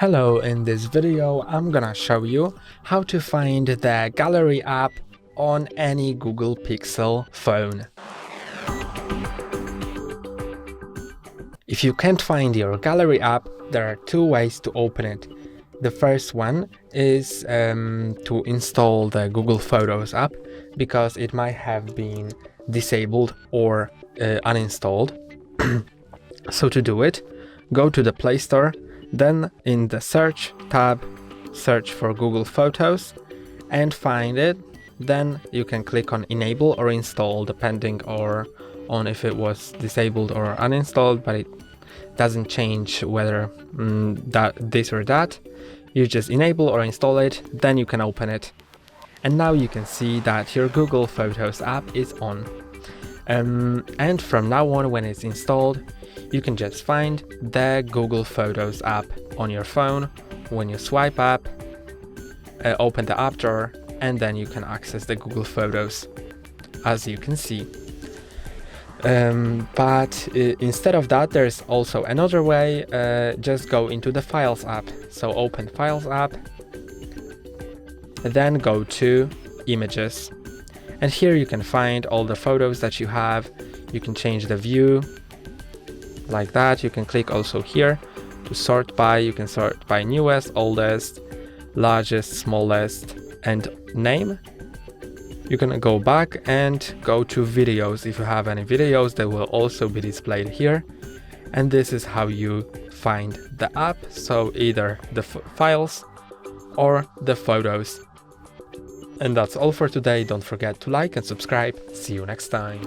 Hello, in this video I'm gonna show you how to find the Gallery app on any Google Pixel phone. If you can't find your Gallery app, there are two ways to open it. The first one is to install the Google Photos app, because it might have been disabled or uninstalled. So to do it, go to the Play Store, then in the Search tab, search for Google Photos and find it. Then you can click on Enable or Install, depending on if it was disabled or uninstalled, but it doesn't change whether this or that. You just enable or install it, then you can open it. And now you can see that your Google Photos app is on. And from now on, when it's installed, you can just find the Google Photos app on your phone. When you swipe up, open the app drawer, and then you can access the Google Photos, as you can see. But instead of that, there's also another way. Just go into the Files app. So open Files app, then go to Images. And here you can find all the photos that you have. You can change the view like that. You can click also here to sort by. You can sort by newest, oldest, largest, smallest, and name. You can go back and go to videos. If you have any videos, they will also be displayed here. And this is how you find the app. So either the files or the photos. And that's all for today. Don't forget to like and subscribe. See you next time.